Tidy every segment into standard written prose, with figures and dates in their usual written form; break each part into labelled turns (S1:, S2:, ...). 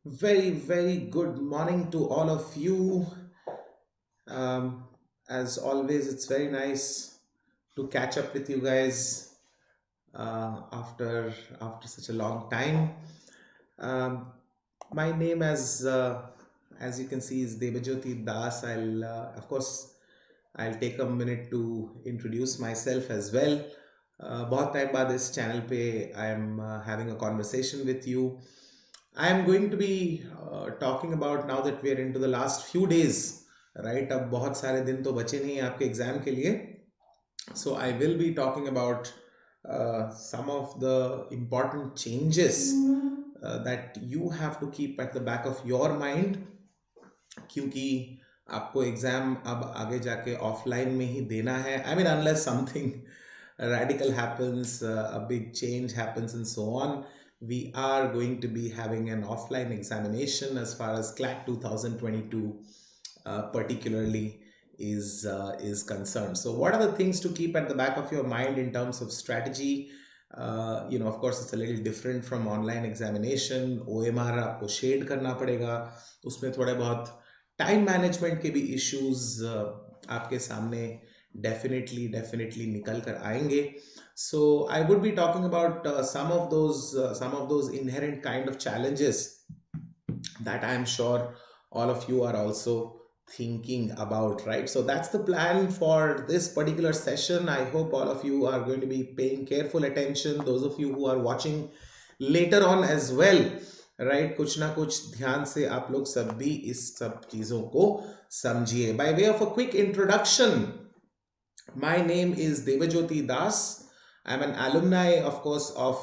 S1: Very good morning to all of you. Um, as always, it's very nice to catch up with you guys after such a long time. Um, my name, as you can see, is Debajyoti Das. I'll take a minute to introduce myself as well. बहुत time बाद इस channel पे I am having a conversation with you. I am going to be talking about now that we are into the last few days, right? अब बहुत सारे दिन तो बचे नहीं हैं आपके एग्जाम के लिए. So I will be talking about some of the important changes that you have to keep at the back of your mind, क्योंकि आपको एग्जाम अब आगे जाके ऑफलाइन में ही देना है. I mean, unless something radical happens, a big change happens, and so on, we are going to be having an offline examination as far as CLAT 2022 particularly is concerned. So what are the things to keep at the back of your mind in terms of strategy? Of course, it's a little different from online examination. OMR आपको shade करना पड़ेगा, उसमें थोड़े बहुत time management के भी issues आपके सामने definitely निकल कर आएंगे. So I would be talking about some of those inherent kind of challenges that I am sure all of you are also thinking about, right? So that's the plan for this particular session. I hope all of you are going to be paying careful attention. Those of you who are watching later on as well, right? कुछ ना कुछ ध्यान से आप लोग सब भी इस सब चीजों को समझिए. By way of a quick introduction, my name is Debajyoti Das. I'm an alumni, of course, of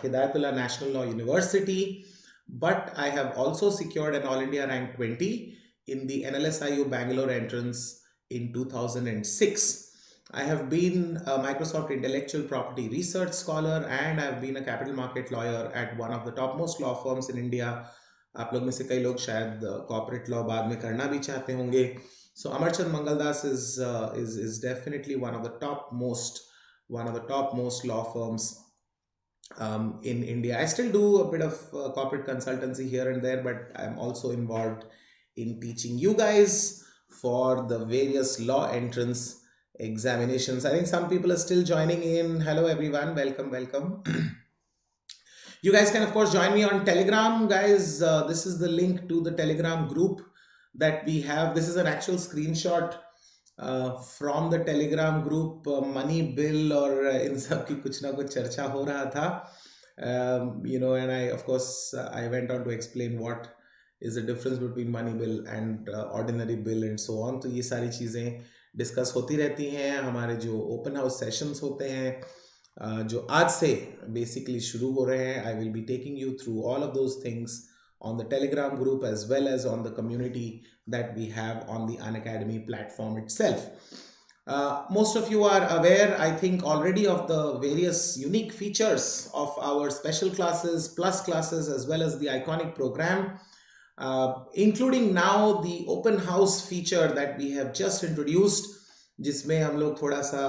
S1: Hidayatullah National Law University, but I have also secured an All India Rank 20 in the NLSIU Bangalore entrance in 2006. I have been a Microsoft Intellectual Property Research Scholar, and I've been a capital market lawyer at one of the topmost law firms in India. आप लोग में से कई लोग शायद corporate law बाद में करना भी चाहते होंगे. So Amarchand Mangaldas is definitely one of the topmost law firms in India. I still do a bit of corporate consultancy here and there, but I'm also involved in teaching you guys for the various law entrance examinations. I think some people are still joining in. Hello everyone, welcome. You guys can of course join me on Telegram, guys. This is the link to the Telegram group that we have. This is an actual screenshot from the Telegram group. Money bill और इन सब की कुछ ना कुछ चर्चा हो रहा था. And I of course I went on to explain what is the difference between money bill and ordinary bill and so on. तो ये सारी चीज़ें डिस्कस होती रहती हैं. हमारे जो ओपन हाउस सेशंस होते हैं जो आज से बेसिकली शुरू हो रहे हैं, I will be taking you through all of those things on the Telegram group as well as on the community that we have on the Unacademy platform itself. Most of you are aware, I think, already of the various unique features of our special classes, plus classes, as well as the iconic program, including now the open house feature that we have just introduced, जिसमें हम लोग थोड़ा सा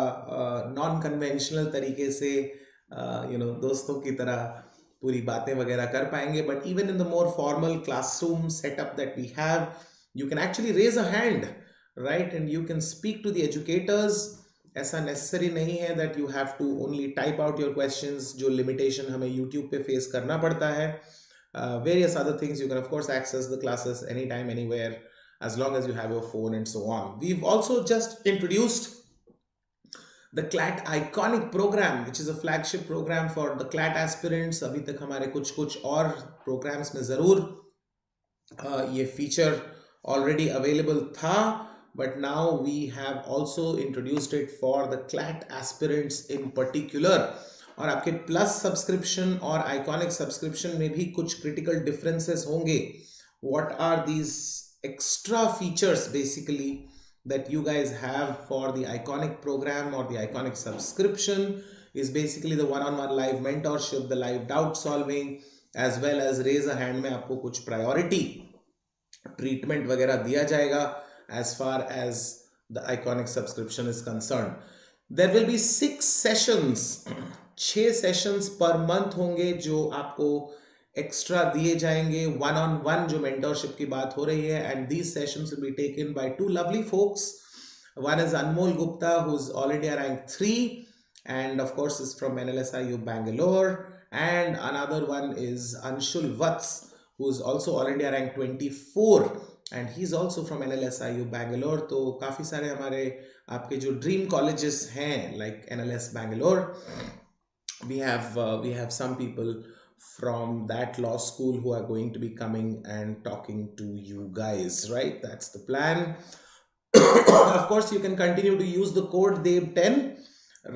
S1: non conventional तरीके से दोस्तों की तरह पूरी बातें वगैरह कर पाएंगे. But even in the more formal classroom setup that we have, you can actually raise a hand, right, and you can speak to the educators. ऐसा नेसेसरी नहीं है that you have to only type out your questions, जो limitation हमें YouTube पे face करना पड़ता है. Various other things, you can of course access the classes any time anywhere as long as you have your phone and so on. We've also just introduced the CLAT iconic program, which is a flagship program for the CLAT aspirants. अभी तक हमारे कुछ और programs में ज़रूर ये feature already available था, but now we have also introduced it for the CLAT aspirants in particular. और आपके प्लस सब्सक्रिप्शन और आइकॉनिक सब्सक्रिप्शन में भी कुछ क्रिटिकल डिफरेंसेस होंगे. What are these extra features basically that you guys have for the iconic program or the iconic subscription is basically the one-on-one live mentorship, the live doubt solving, as well as raise a hand में आपको कुछ priority treatment वगैरह दिया जाएगा as far as the iconic subscription is concerned. There will be 6 sessions, 6 sessions per month होंगे जो आपको extra दिए जाएंगे, वन ऑन वन जो मेंटरशिप की बात हो रही है, and these sessions will be taken by two lovely folks. One is Anmol Gupta, who's already a rank 3 and of course is from NLSIU Bangalore, and another one is Anshul Vats, who's also already a rank 24 and he's also from NLSIU Bangalore. तो काफ़ी सारे हमारे आपके जो dream colleges हैं like NLS Bangalore, we have some people from that law school who are going to be coming and talking to you guys, right? That's the plan. Of course you can continue to use the code DEB10,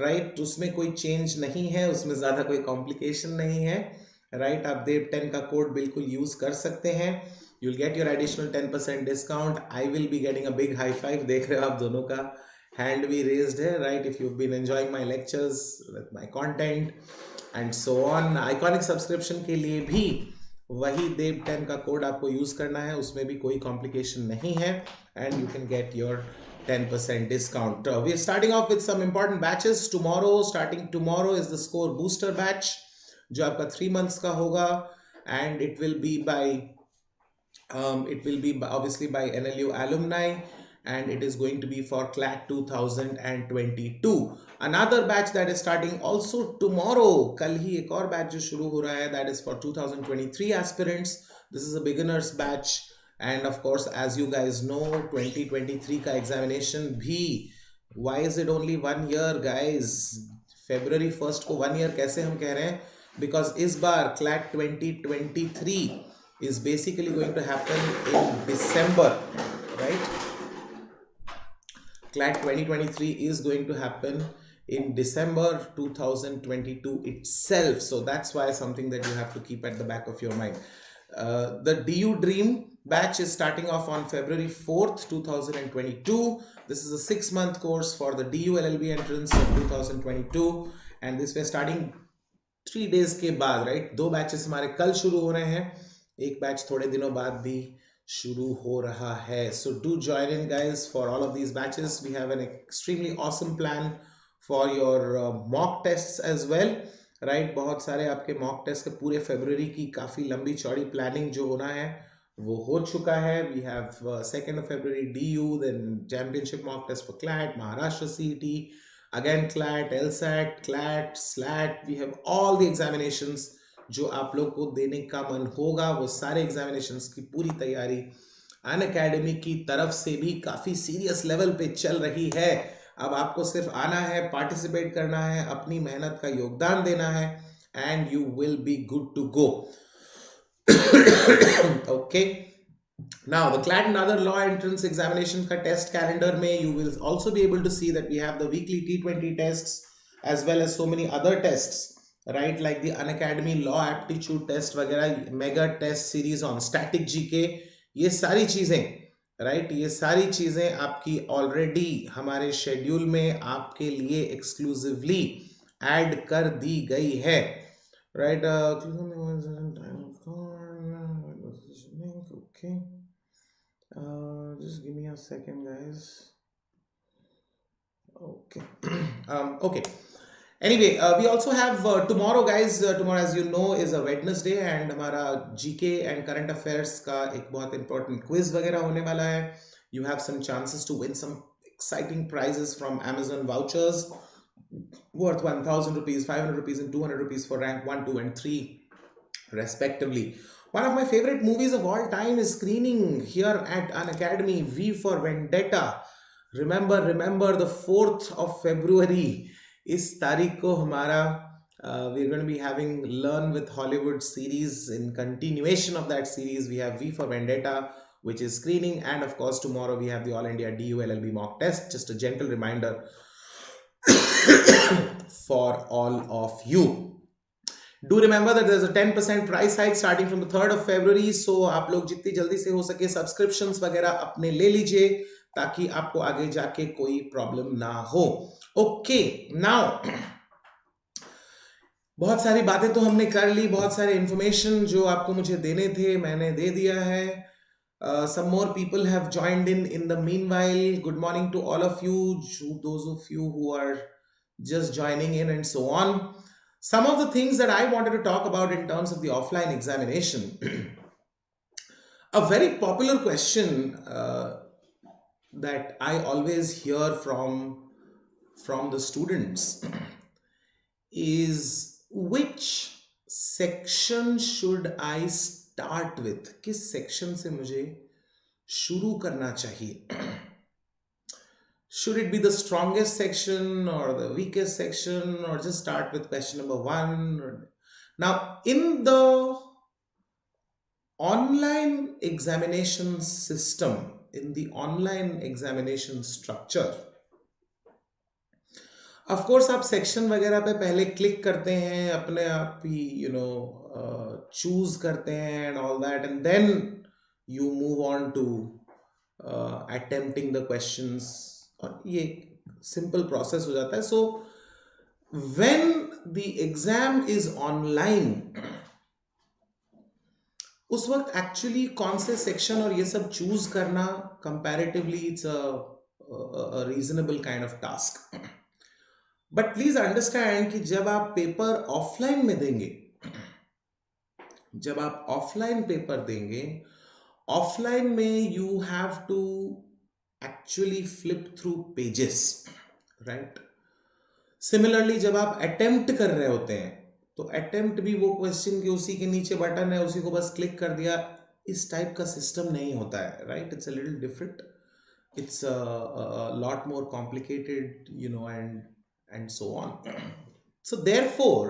S1: right? उसमें कोई change नहीं है, उसमें ज़्यादा कोई complication नहीं है, right? आप DEB10 का कोड बिल्कुल यूज़ कर सकते हैं. You'll get your additional 10% discount. I will be getting a big high five. देख रहे हो आप दोनों का hand भी raised है, right? If you've been enjoying my lectures with my content and so on. Iconic subscription के लिए भी वही DEB10 का कोड आपको यूज करना है, उसमें भी कोई कॉम्प्लिकेशन नहीं है, and you can get your 10% discount. We are starting off with some important batches tomorrow. Starting tomorrow is the score booster batch जो आपका 3 months का होगा, and it will be obviously by NLU alumni, and it is going to be for CLAT 2022. Another batch that is starting also tomorrow, कल ही एक और batch जो शुरू हो रहा है, that is for 2023 aspirants. This is a beginners batch, and of course as you guys know 2023 का examination भी, why is it only 1 year guys? February 1st को 1 year कैसे हम कह रहे हैं? Because इस बार CLAT 2023 is basically going to happen in December, right? CLAT 2023 is going to happen in December 2022 itself. So that's why something that you have to keep at the back of your mind. The DU Dream batch is starting off on February 4th, 2022. This is a 6-month course for the DU LLB entrance of 2022. And this we're starting 3 days के बाद, right? 2 batches हमारे कल शुरू हो रहे हैं, एक batch थोड़े दिनों बाद भी शुरू हो रहा है. So do join in guys for all of these batches. We have an extremely awesome plan for your mock tests as well, right? बहुत सारे आपके mock tests के पूरे फरवरी की काफ़ी लंबी चौड़ी प्लानिंग जो होना है वो हो चुका है. We have 2nd of February DU, then championship mock test for CLAT, Maharashtra CET, again CLAT, LSAT, CLAT, SLAT. We have all the examinations जो आप लोग को देने का मन होगा, वो सारे एग्जामिनेशंस की पूरी तैयारी अनअकैडमी की तरफ से भी काफ़ी सीरियस लेवल पे चल रही है. अब आपको सिर्फ आना है, पार्टिसिपेट करना है, अपनी मेहनत का योगदान देना है, and you will be good to go. Okay, now the CLAT and other law entrance examination का टेस्ट कैलेंडर में you will also be able to see that we have the weekly T20 tests as well as so many other tests, right? Like the Unacademy law aptitude test वगैरह, mega test series on static GK, ये सारी चीजें, right? ये सारी चीजें आपकी already हमारे schedule में आपके लिए exclusively ऐड कर दी गई है, right? Okay, just give me a second guys. Okay. Okay. Anyway, we also have tomorrow guys. Tomorrow as you know is a Wednesday, and हमारा GK and current affairs का एक बहुत important quiz वगैरह होने वाला है. You have some chances to win some exciting prizes from Amazon vouchers worth 1,000 rupees, 500 rupees and 200 rupees for rank 1, 2 and 3 respectively. One of my favorite movies of all time is screening here at Unacademy, V for Vendetta. Remember the 4th of February. इस तारीख को हमारा we're going to be having Learn with Hollywood series. In continuation of that series, we have V for Vendetta, which is screening, and of course tomorrow we have the All India DU LLB mock test. Just a gentle reminder for all of you. Do remember that there's a 10% price hike starting from the 3rd of February. So आप लोग जितनी जल्दी से हो सके subscriptions वगैरह अपने ले लीजिए ताकि आपको आगे जाके कोई प्रॉब्लम ना हो. ओके, नाउ बहुत सारी बातें तो हमने कर ली, बहुत सारे इंफॉर्मेशन जो आपको मुझे देने थे मैंने दे दिया है. Some more people have joined in the meanwhile. Good morning to all of you, those of you who are just joining in and so on. Some of the things that I wanted to talk about in terms of the offline examination, a very popular question that I always hear from the students is, which section should I start with? किस section से मुझे शुरू करना चाहिए? Should it be the strongest section or the weakest section, or just start with question number 1? Now, in the online examination system, in the online examination structure, of course आप section वगैरह पे पहले click करते हैं, अपने आप ही choose करते हैं and all that, and then you move on to attempting the questions, और ये simple process हो जाता है. So when the exam is online, उस वक्त एक्चुअली कौन से सेक्शन और ये सब चूज करना comparatively it's a reasonable kind of task. But please understand कि जब आप पेपर ऑफलाइन में देंगे, जब आप ऑफलाइन पेपर देंगे, ऑफलाइन में you have to actually flip through pages, right. Similarly जब आप अटेम्प्ट कर रहे होते हैं, तो अटेम्प्ट भी वो क्वेश्चन के उसी के नीचे बटन है, उसी को बस क्लिक कर दिया, इस टाइप का सिस्टम नहीं होता है, right. It's a little different, it's a lot more complicated, and so on. So therefore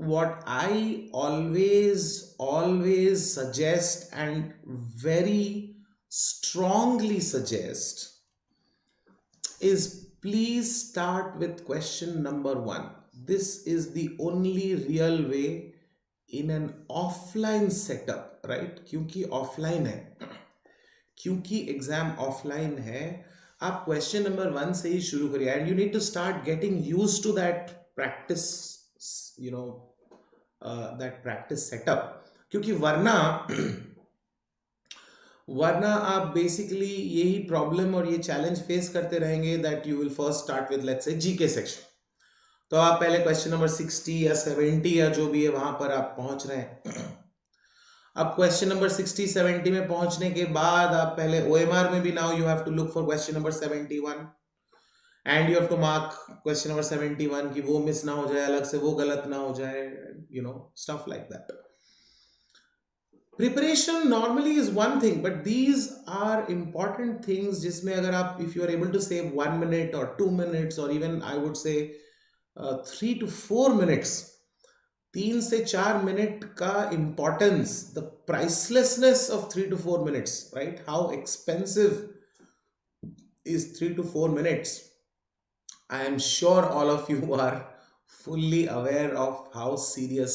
S1: what I always suggest and very strongly suggest is, please start with question number 1. This is the only real way in an offline setup, right? क्योंकि offline है, क्योंकि exam offline है, आप question number 1 से ही शुरू करिए, and you need to start getting used to that practice, that practice setup. क्योंकि वरना आप बेसिकली यही प्रॉब्लम और ये चैलेंज फेस करते रहेंगे, that you will first start with let's say GK section. तो आप पहले क्वेश्चन नंबर 60 या 70 या जो भी है वहां पर आप पहुंच रहे हैं. अब क्वेश्चन नंबर 60-70 में पहुंचने के बाद आप पहले OMR में भी now you have to look for question number 71 and you have to mark question number 71 कि वो मिस ना हो जाए, अलग से वो गलत ना हो जाए, stuff like that. Preparation normally is one thing, but these are important things जिसमें अगर आप if you are able to save 1 minute or 2 minutes or even I would say 3 to 4 minutes, 3 से 4 मिनट का importance, the pricelessness of 3 to 4 minutes, right. How expensive is 3 to 4 minutes. I am sure all of you are fully aware of how serious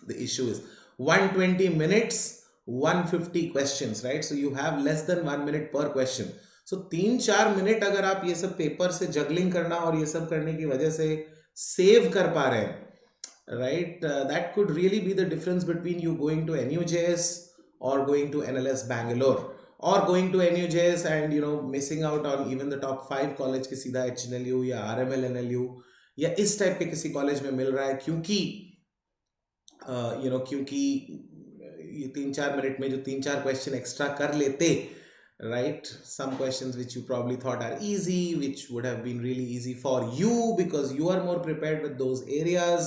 S1: the issue is. 120 minutes, 150 questions, right? So you have less than 1 minute per question. So 3-4 minute अगर आप ये सब paper से juggling करना और ये सब करने की वजह से सेव कर पा रहे हैं, right, that could really be the difference between you going to NUJS or going to NLS Bangalore, or going to NUJS and missing out on even the top 5 college के सीधा HNLU या RML NLU या इस type के किसी college में मिल रहा है, क्योंकि क्योंकि ये 3-4 मिनट में जो 3-4 क्वेश्चन एक्स्ट्रा कर लेते, right, some questions which you probably thought are easy, which would have been really easy for you because you are more prepared with those areas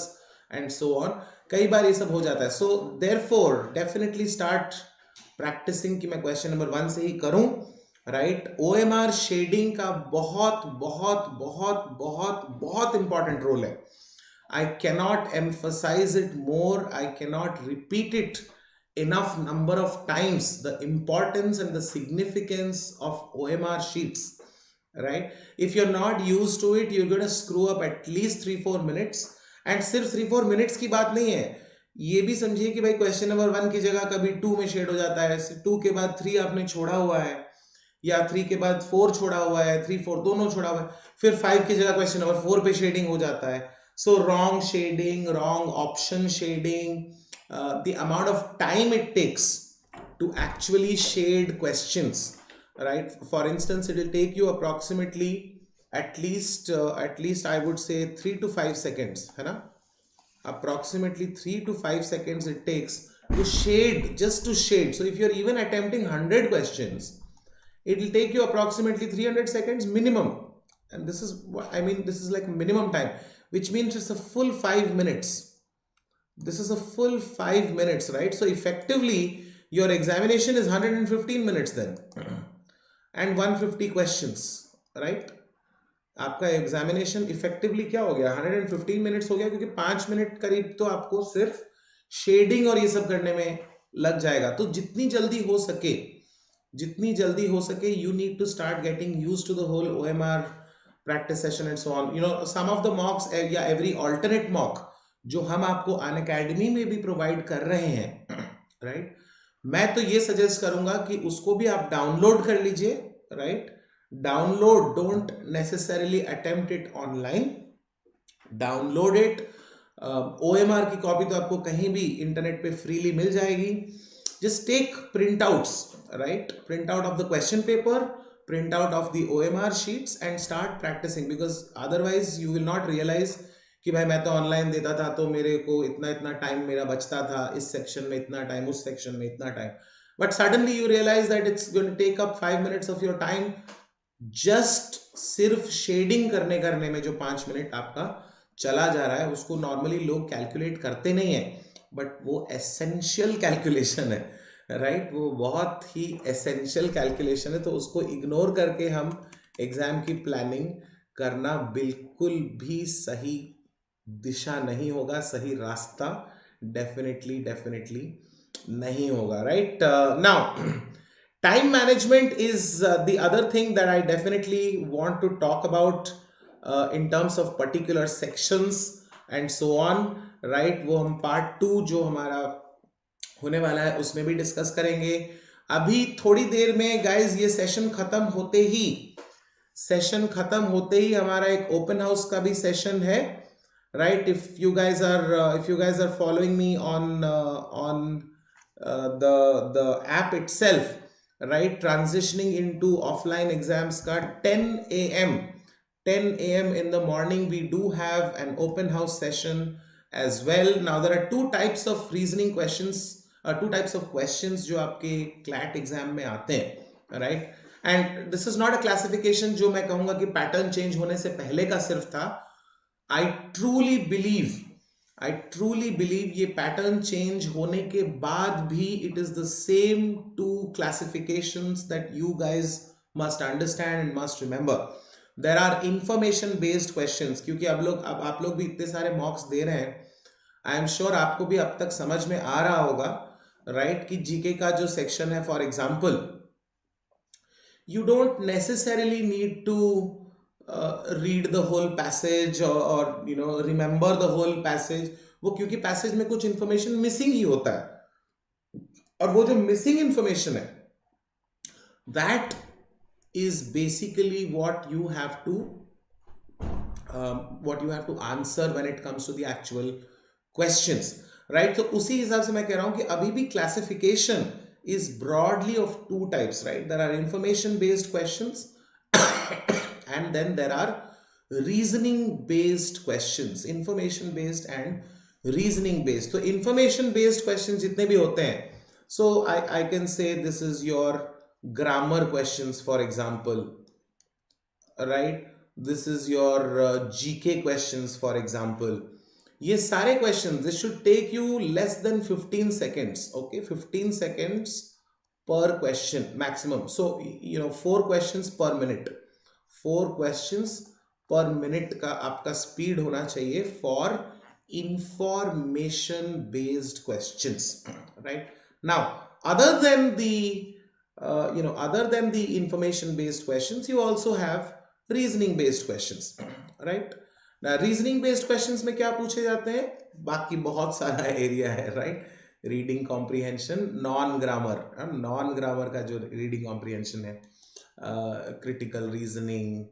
S1: and so on, कई बार ये सब हो जाता है. So therefore definitely start practicing कि मैं question number 1 से ही करूं, right. OMR शेडिंग का बहुत बहुत बहुत बहुत बहुत important रोल है. I cannot emphasize it more, I cannot repeat it enough number of times, the importance and the significance of OMR sheets, right. If you're not used to it, you're going to screw up at least 3-4 minutes. And सिर्फ 3-4 minutes की बात नहीं है, ये भी समझिए कि भाई क्वेश्चन नंबर 1 की जगह कभी 2 में शेड हो जाता है, 2 के बाद 3 आपने छोड़ा हुआ है, या 3 के बाद 4 छोड़ा हुआ है, 3-4 दोनों छोड़ा हुआ है, फिर 5 की जगह क्वेश्चन नंबर 4 पे शेडिंग हो जाता है. So wrong shading, wrong option shading, the amount of time it takes to actually shade questions, right. For instance, it will take you approximately at least I would say 3 to 5 seconds, है ना? Approximately 3 to 5 seconds it takes to shade, just to shade. So if you're even attempting 100 questions, it will take you approximately 300 seconds minimum. And this is what I mean, this is like minimum time, which means it's a full 5 minutes. This is a full 5 minutes, right? So effectively your examination is 115 minutes then, and 150 questions, right? आपका examination effectively क्या हो गया, 115 minutes हो गया, क्योंकि 5 minute करीब तो आपको सिर्फ शेडिंग और ये सब करने में लग जाएगा. तो जितनी जल्दी हो सके you need to start getting used to the whole OMR practice session and so on. You know, some of the mocks या एवरी ऑल्टरनेट मॉक जो हम आपको अनअकैडमी में भी प्रोवाइड कर रहे हैं, राइट, मैं तो ये सजेस्ट करूंगा कि उसको भी आप डाउनलोड कर लीजिए, right. Download, don't necessarily attempt it online. Download it. OMR की कॉपी तो आपको कहीं भी इंटरनेट पे फ्रीली मिल जाएगी. Just take printouts, right? Print out of the question paper, print out of the OMR sheets and start practicing, because otherwise you will not realize कि भाई मैं तो ऑनलाइन देता था तो मेरे को इतना इतना टाइम मेरा बचता था, इस सेक्शन में इतना टाइम, उस सेक्शन में इतना time. But suddenly you realize that it's going to take up 5 minutes of your time. Just सिर्फ शेडिंग करने में जो 5 मिनट आपका चला जा रहा है, उसको नॉर्मली लोग कैलकुलेट करते नहीं है, बट वो एसेंशियल कैलकुलेशन है, राइट. वो बहुत ही एसेंशियल कैलकुलेशन है, तो उसको इग्नोर करके हम एग्जाम की प्लानिंग करना बिल्कुल भी सही दिशा नहीं होगा, सही रास्ता डेफिनेटली नहीं होगा, right. Now time management is the other thing that I definitely want to talk about in terms of particular sections and so on, right. वो हम part 2 जो हमारा होने वाला है उसमें भी डिस्कस करेंगे. अभी थोड़ी देर में गाइज ये सेशन खत्म होते ही हमारा एक ओपन हाउस का भी सेशन है, right. If you guys are following me on the app itself, right, transitioning into offline exams ka 10 a.m. in the morning we do have an open house session as well. Now there are two types of reasoning questions, two types of questions जो आपके CLAT exam में आते हैं, right. And this is not a classification जो मैं कहूँगा कि pattern change होने से पहले का सिर्फ था. I truly believe ये पैटर्न चेंज होने के बाद भी it is the same two classifications that you guys must understand and must remember. There are information based questions, क्योंकि अब आप लोग भी इतने सारे मॉक्स दे रहे हैं, आई एम श्योर आपको भी अब तक समझ में आ रहा होगा, राइट, कि जीके का जो सेक्शन है, for example, you don't necessarily need to read the whole passage or you know remember the whole passage. वो क्योंकि पैसेज में कुछ इंफॉर्मेशन मिसिंग ही होता है, और वो जो मिसिंग इंफॉर्मेशन है that is basically what you have to answer when it comes to the actual questions, right. तो उसी हिसाब से मैं कह रहा हूं कि अभी भी classification is broadly of two types, right. There are information based questions and then there are reasoning based questions, information based and reasoning based. So information based questions जितने भी होते हैं, so I can say this is your grammar questions, for example, right. This is your GK questions, for example. ये सारे questions, this should take you less than 15 seconds, okay, 15 seconds per question maximum. So you know 4 questions per minute, 4 questions per minute का आपका speed होना चाहिए for information based questions, right. Now other than the information based questions, you also have reasoning based questions, right. Reasoning based questions में क्या पूछे जाते हैं, बाकी बहुत सारा एरिया है, right. Reading comprehension, non grammar का जो रीडिंग कॉम्प्रिहेंशन है, critical reasoning,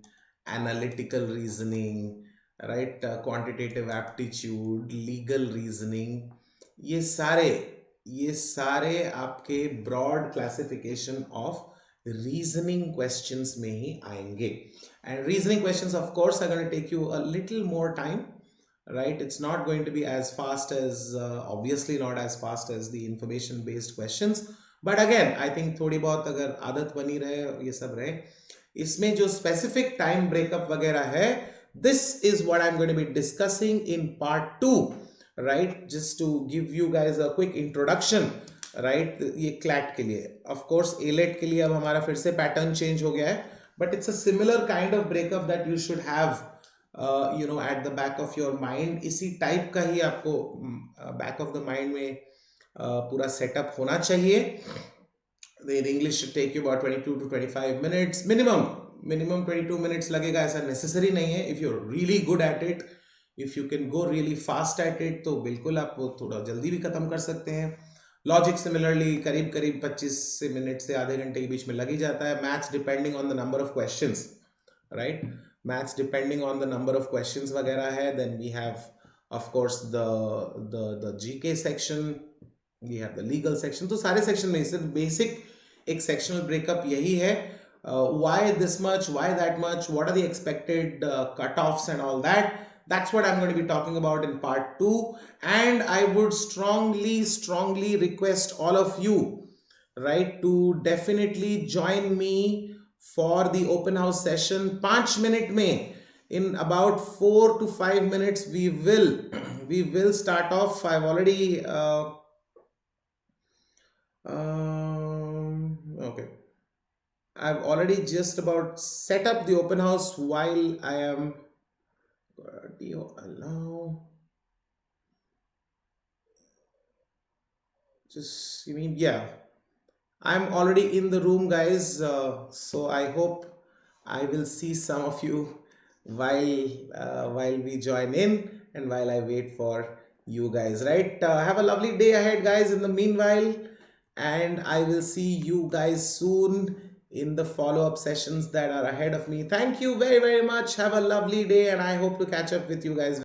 S1: analytical reasoning, right, quantitative aptitude, legal reasoning, ये सारे आपके broad classification of reasoning questions में ही आएंगे. And reasoning questions of course are going to take you a little more time, right? It's not going to be as fast as obviously not as fast as the information based questions, but again I think थोड़ी बहुत अगर आदत बनी रहे, ये सब रहे, इसमें जो specific time breakup वगैरह है, this is what I'm going to be discussing in part 2, right? Just to give you guys a quick introduction, right? ये CLAT के लिए, of course ALET के लिए अब हमारा फिर से पैटर्न चेंज हो गया है, but it's a similar kind of breakup that you should have at the back of your mind. इसी टाइप का ही आपको back of the mind में पूरा सेटअप होना चाहिए. In English should take you about 22 to 25 minutes minimum 22 minutes लगेगा, ऐसा necessary नहीं है. If you're really good at it, if you can go really fast at it, तो बिल्कुल आप थोड़ा जल्दी भी खत्म कर सकते हैं. लॉजिक सिमिलरली करीब 25 मिनट से आधे घंटे के बीच में लग ही जाता है. Maths depending on the number of questions, right? Maths depending on the number of questions वगैरह है. Then we have of course the GK section, we have the legal section. तो सारे section में सिर्फ basic एक sectional breakup यही है. Why this much, why that much, what are the expected cutoffs and all that. That's what I'm going to be talking about in part 2. And I would strongly request all of you, right, to definitely join me for the open house session. 5 minute में, in about 4 to 5 minutes we will start off. I've already okay, I've already just about set up the open house while I am allow, just you mean, yeah, I'm already in the room, guys. So I hope I will see some of you while we join in and while I wait for you guys, right? Have a lovely day ahead, guys, in the meanwhile, and I will see you guys soon in the follow-up sessions that are ahead of me. Thank you very much. Have a lovely day, and I hope to catch up with you guys